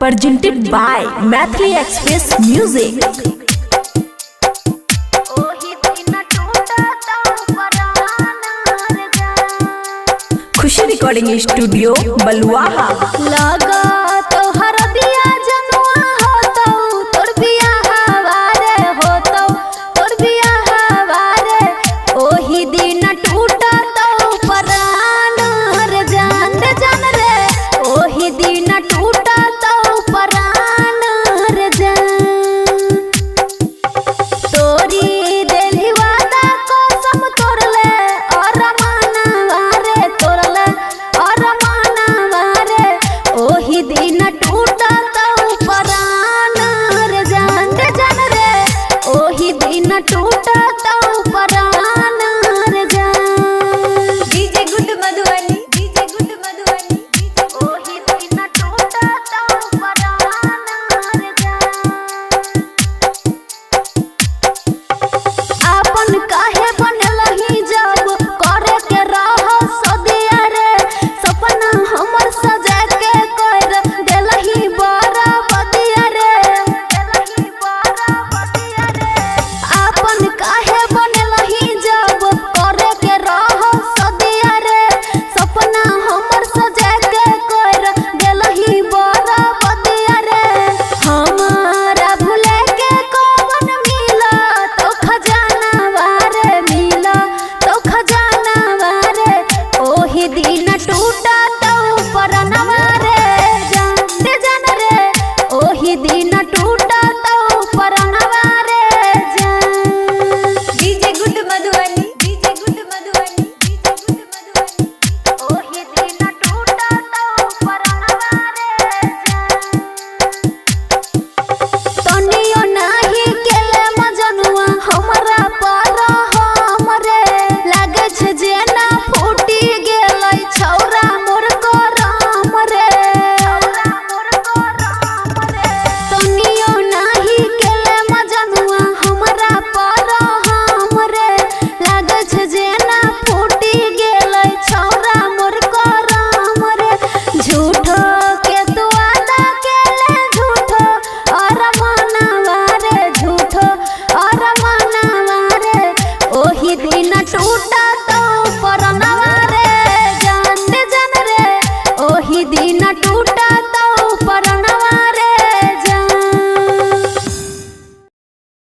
presented by Mathli Express Music। Khushi recording studio Baluaha. लगा तोहर बिया जनुआ होतौ तोर बिया हवारे होतौ तोर बिया हवारे ओही दिन टूटतौ परान रे जान रे ओही दिन टूटतौ परान रे जान तोरी देली वादा कसम तोड़ले और मानवा रे तोड़ले और मानवा रे ओही दिन टूटतौ परान रे जान रे ओही दिन टूटतौ परान रे जान। डीजे गुड मधुबनी ओही दिन टूटतौ परान रे जान। आपन काहे बनलही जब करे के रह सदिया रे सपना हमर सजा के कर देलही बड़ा बदिया रे आपन काहे बनलही जब करे के रह सदिया रे सपना हमर सजा के कर देलही बड़ा बदिया रे हमारा भूले के कौन मिला तो खजाना रे मिला तो खजाना रे ओही दिन टूटा तो परनवा रे जान रे ओही दिन टूटा तो परनवा रे जान। डीजे गुड मधुबनी ओही दिन टूटा तो परनवा रे जान। तनियो नाही केले मजनुआ हमरा पर हमरे लागे छे जेना फूटी गेलै छौरा मोर करम रे तनियो नाही केले मजनुआ हमरा पर हमरे लागे छे जेना फूटी गेलै छौरा मोर करम रे झूठो के तू वादा केले झूठो और मानवा रे झूठो और मानवा रे ओही दिन टूटा तो परना